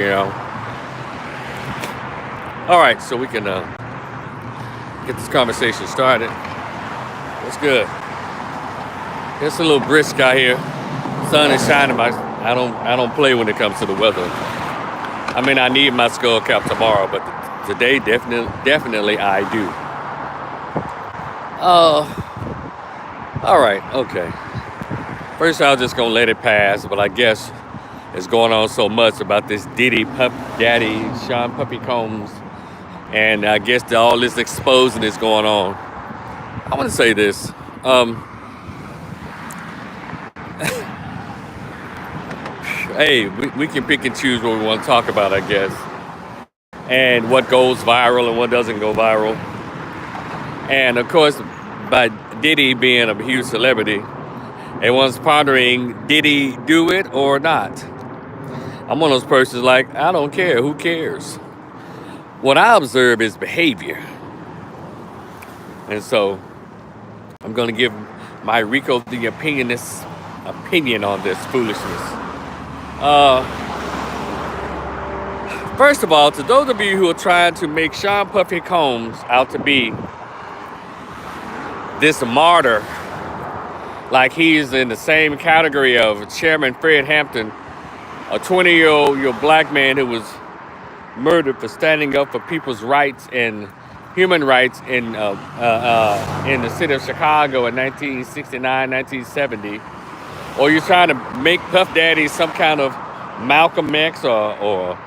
you know. All right, so we can get this conversation started. What's good? It's a little brisk out here. Sun is shining. I don't play when it comes to the weather. I mean, I need my skull cap tomorrow, but today definitely I do. All right, okay. First, I was just gonna let it pass, but I guess it's going on so much about this Diddy Puff Daddy Sean Puppy Combs, and I guess all this exposing is going on. I want to say this. Hey, we can pick and choose what we want to talk about, I guess, and what goes viral and what doesn't go viral. And of course, by Diddy being a huge celebrity, everyone's pondering, did he do it or not? I'm one of those persons like, I don't care, who cares? What I observe is behavior. And so I'm going to give my Rico the Opinionist opinion on this foolishness. First of all, to those of you who are trying to make Sean Puffy Combs out to be this martyr, like he's in the same category of Chairman Fred Hampton, a 20-year-old black man who was murdered for standing up for people's rights and human rights in the city of Chicago in 1969, 1970. Or you're trying to make Puff Daddy some kind of Malcolm X or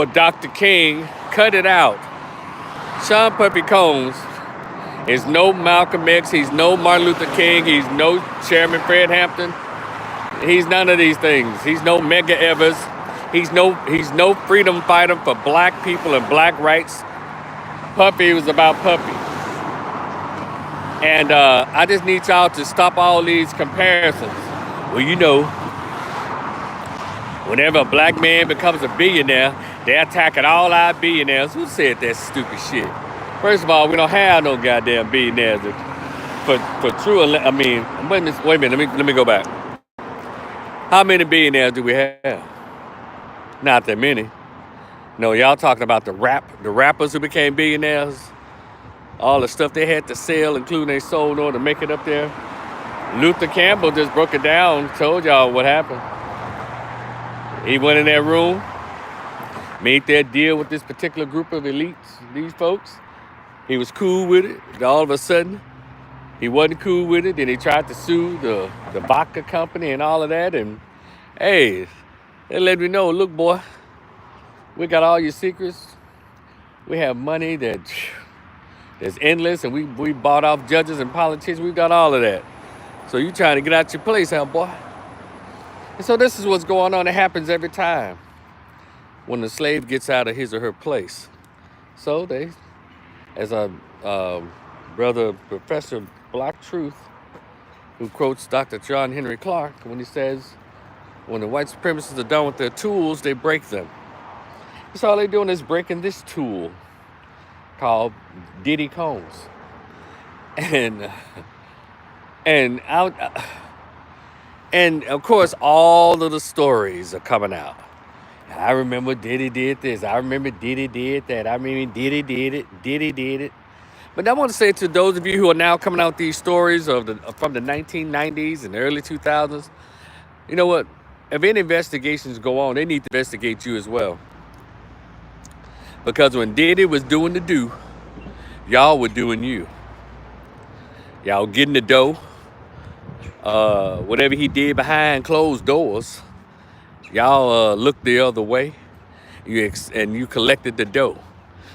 Dr. King. Cut it out. Sean Puffy Combs is no Malcolm X. He's no Martin Luther King. He's no Chairman Fred Hampton. He's none of these things. He's no Medgar Evers. He's no freedom fighter for black people and black rights. Puffy was about Puffy. And I just need y'all to stop all these comparisons. Well, you know, whenever a black man becomes a billionaire, they're attacking all our billionaires. Who said that stupid shit? First of all, we don't have no goddamn billionaires for true. I mean, wait a minute. Let me go back. How many billionaires do we have? Not that many. No, y'all talking about the rappers who became billionaires. All the stuff they had to sell, including they sold in order to make it up there. Luther Campbell just broke it down, told y'all what happened. He went in that room, made that deal with this particular group of elites, these folks. He was cool with it. All of a sudden, he wasn't cool with it. Then he tried to sue the vodka company and all of that. And hey, they let me know, look, boy, we got all your secrets. We have money that's endless, and we bought off judges and politicians. We got all of that. So you trying to get out your place, huh, boy? And so this is what's going on. It happens every time when the slave gets out of his or her place. So they, as a brother Professor Black Truth, who quotes Dr. John Henry Clark when he says, when the white supremacists are done with their tools, they break them. So all they're doing is breaking this tool called Diddy Combs. And of course, all of the stories are coming out. I remember Diddy did this. I remember Diddy did that. I mean, Diddy did it. Diddy did it. But I want to say to those of you who are now coming out with these stories from the 1990s and the early 2000s, you know what? If any investigations go on, they need to investigate you as well. Because when Diddy was doing the do, y'all were doing you. Y'all getting the dough. Whatever he did behind closed doors, y'all looked the other way, and you collected the dough.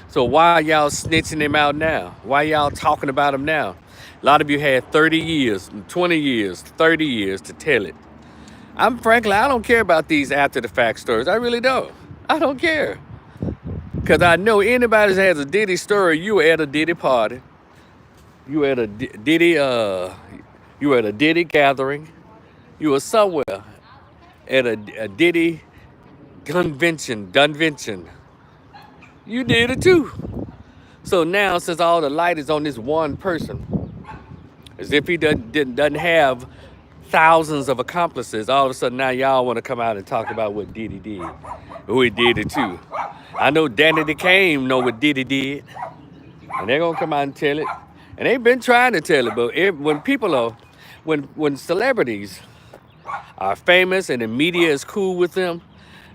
So why are y'all snitching him out now? Why y'all talking about him now? A lot of you had 30 years, 20 years, 30 years to tell it. Frankly, I don't care about these after the fact stories. I really don't. I don't care. Because I know anybody that has a Diddy story, you were at a Diddy party. You were at a Diddy gathering. You were somewhere at a Diddy convention. You did it too. So now, since all the light is on this one person, as if he doesn't have thousands of accomplices. All of a sudden now y'all want to come out and talk about what Diddy did, who he did it to. I know Danny the Kane know what Diddy did, and they're gonna come out and tell it. And they've been trying to tell it, but when celebrities are famous and the media is cool with them,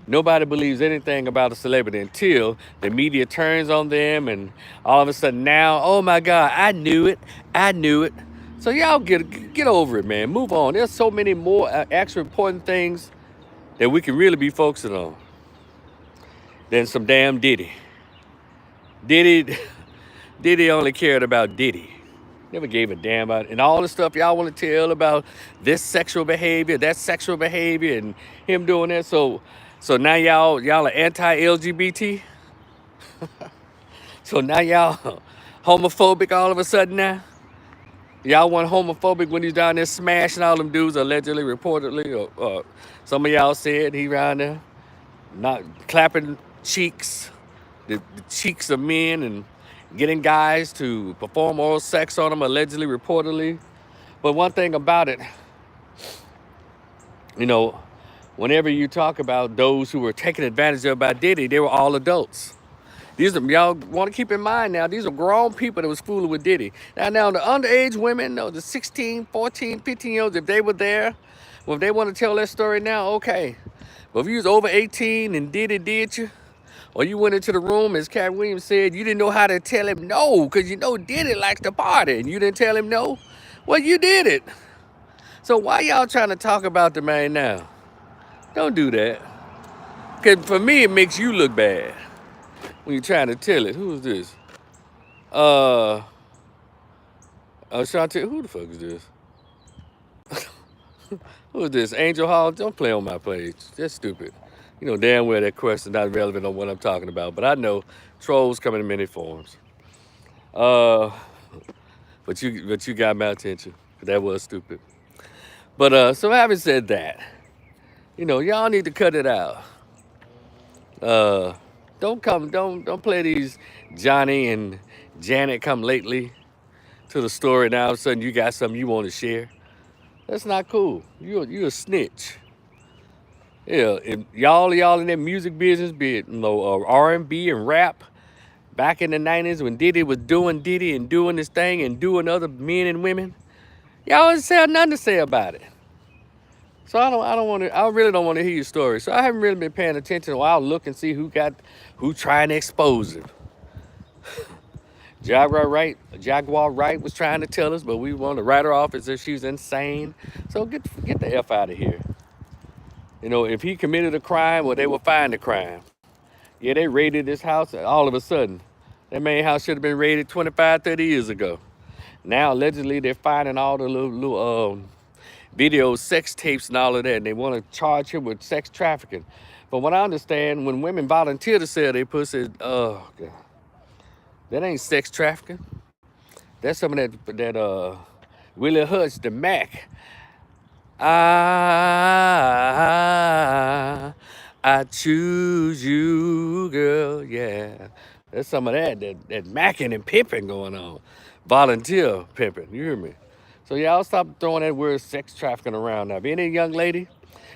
nobody believes anything about a celebrity until the media turns on them, and all of a sudden now, oh my God, I knew it. So y'all get over it, man. Move on. There's so many more actual important things that we can really be focusing on than some damn Diddy. Diddy only cared about Diddy. Never gave a damn about it. And all the stuff y'all want to tell about this sexual behavior, that sexual behavior, and him doing that. So now y'all are anti-LGBT. So now y'all homophobic all of a sudden now. Y'all want homophobic when he's down there smashing all them dudes, allegedly, reportedly, or some of y'all said he around there not clapping cheeks, the cheeks of men, and getting guys to perform oral sex on them, allegedly, reportedly. But one thing about it, you know, whenever you talk about those who were taken advantage of by Diddy, they were all adults. Y'all want to keep in mind now, these are grown people that was fooling with Diddy. Now the underage women, the 16, 14, 15-year-olds, if they were there, well, if they want to tell that story now, okay. But if you was over 18 and Diddy did you, or you went into the room, as Cat Williams said, you didn't know how to tell him no, because you know Diddy likes to party, and you didn't tell him no, well, you did it. So why y'all trying to talk about the man now? Don't do that. Because for me, it makes you look bad when you're trying to tell it. Who is this? Shantae, who the fuck is this? Who is this? Angel Hall? Don't play on my page. That's stupid. You know damn well that question's not relevant on what I'm talking about. But I know trolls come in many forms. But you got my attention. That was stupid. But so having said that, y'all need to cut it out. Don't play these Johnny and Janet come lately to the story, and all of a sudden you got something you want to share. That's not cool. You a snitch. Yeah, if y'all in that music business, be it R&B and rap, back in the 90s when Diddy was doing Diddy and doing this thing and doing other men and women, y'all didn't have nothing to say about it. So I really don't want to hear your story. So I haven't really been paying attention. Well, I'll look and see who trying to expose him. Jaguar Wright was trying to tell us, but we want to write her off as if she's insane. So get the F out of here. If he committed a crime, well, they will find the crime. Yeah, they raided this house all of a sudden. That main house should have been raided 25, 30 years ago. Now, allegedly, they're finding all the little video sex tapes and all of that, and they want to charge him with sex trafficking. But what I understand, when women volunteer to sell their pussy, oh, God, that ain't sex trafficking. That's some of that Willie Hutch, the Mac. I choose you, girl, yeah. There's some of that macking and pimping going on. Volunteer pimping, you hear me? So y'all stop throwing that word sex trafficking around now. If any young lady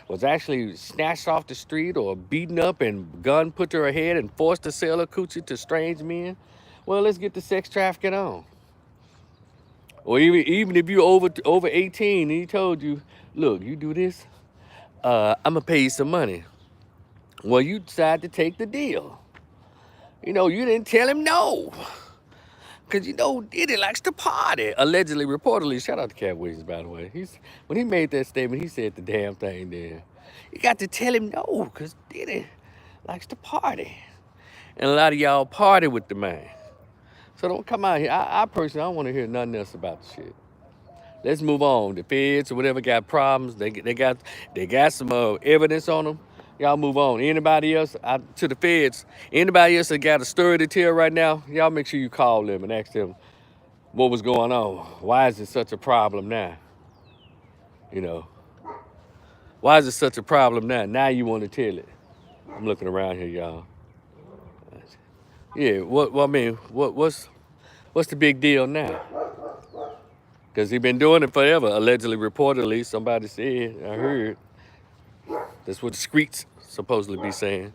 was actually snatched off the street or beaten up and gun put to her head and forced to sell her coochie to strange men, well, let's get the sex trafficking on. Or even if you're over 18 and he told you, look, you do this, I'm gonna pay you some money. Well, you decide to take the deal. You didn't tell him no. Because Diddy likes to party. Allegedly, reportedly. Shout out to Cat Williams, by the way. When he made that statement, he said the damn thing there. You got to tell him no, because Diddy likes to party. And a lot of y'all party with the man. So don't come out here. I personally, I don't want to hear nothing else about the shit. Let's move on. The feds or whatever got problems. They got some evidence on them. Y'all move on. Anybody else to the feds? Anybody else that got a story to tell right now? Y'all make sure you call them and ask them what was going on. Why is it such a problem now? Why is it such a problem now? Now you want to tell it. I'm looking around here, y'all. Yeah. What's the big deal now? Because he been doing it forever, allegedly, reportedly. Somebody said, I heard. That's what the streets supposedly be saying.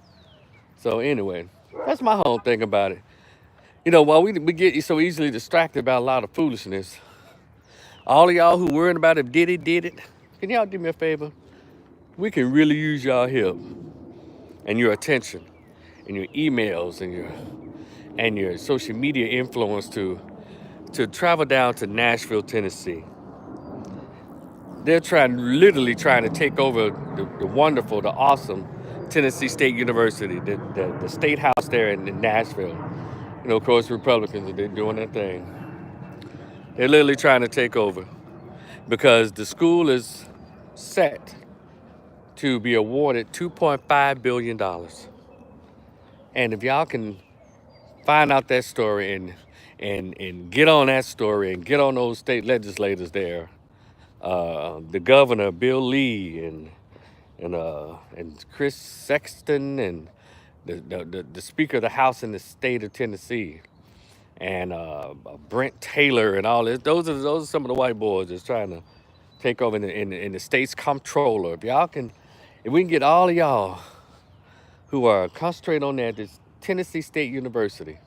So anyway, that's my whole thing about it. You know, while we get so easily distracted by a lot of foolishness, all of y'all who worrying about if did it, can y'all do me a favor? We can really use y'all help and your attention and your emails and your social media influence to travel down to Nashville, Tennessee. They're literally trying to take over the wonderful, the awesome Tennessee State University, the state house there in Nashville. You know, of course, Republicans, they're doing their thing. They're literally trying to take over because the school is set to be awarded $2.5 billion. And if y'all can find out that story and get on that story and get on those state legislators there, the governor, Bill Lee, and Chris Sexton, and the Speaker of the House in the state of Tennessee, and Brent Taylor, and all this. Those are some of the white boys that's trying to take over in the state's comptroller. If we can get all of y'all who are concentrating on that, this Tennessee State University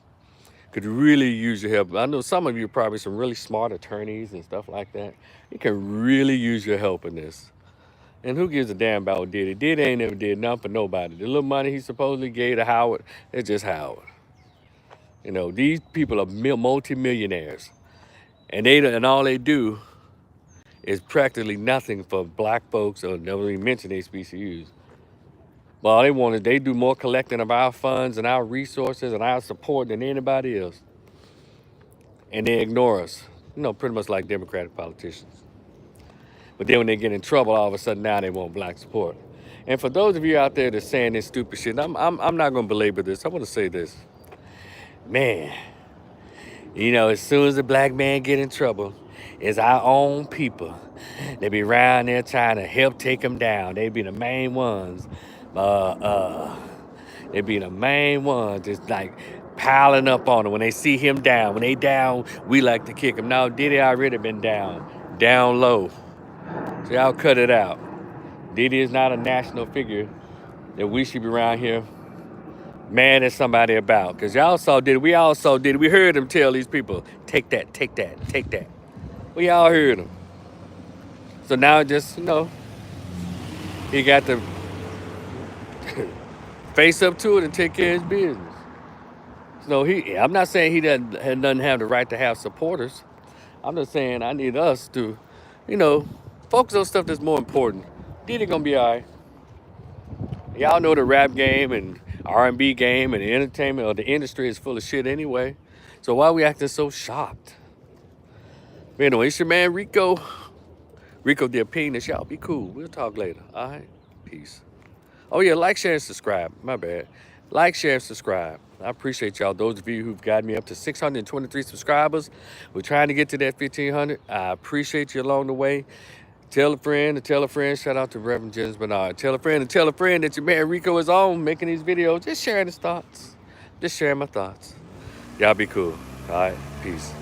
could really use your help. I know some of you are probably some really smart attorneys and stuff like that. You can really use your help in this. And who gives a damn about what Diddy? Diddy ain't never did nothing for nobody. The little money he supposedly gave to Howard, it's just Howard. You know, these people are multi-millionaires. And all they do is practically nothing for black folks, or never even mention HBCUs. Well, they do more collecting of our funds and our resources and our support than anybody else. And they ignore us. You know, pretty much like Democratic politicians. But then when they get in trouble, all of a sudden now they want black support. And for those of you out there that's saying this stupid shit, I'm not gonna belabor this. I wanna say this. Man, you know, as soon as a black man get in trouble, it's our own people. They be around there trying to help take him down. They be the main ones. They be the main ones just like piling up on him when they see him down. When they down, we like to kick him. Now, Diddy already been down low. So y'all cut it out. Diddy is not a national figure that we should be around here mad at somebody about. Because y'all saw Diddy. We all saw Diddy. We heard him tell these people, take that, take that, take that. We all heard him. So now just, you know, he got to face up to it and take care of his business. So I'm not saying he doesn't have the right to have supporters. I'm just saying I need us to, you know, focus on stuff that's more important. Diddy gonna be all right. Y'all know the rap game and R&B game and the entertainment or the industry is full of shit anyway. So why are we acting so shocked? But anyway, it's your man Rico. RicotheOpinionist. Y'all be cool. We'll talk later. All right? Peace. Oh yeah, like, share, and subscribe. My bad. Like, share, and subscribe. I appreciate y'all. Those of you who've gotten me up to 623 subscribers. We're trying to get to that 1,500. I appreciate you along the way. Tell a friend to tell a friend. Shout out to Reverend James Bernard. Tell a friend that your man Rico is on making these videos. Just sharing his thoughts. Just sharing my thoughts. Y'all be cool. All right. Peace.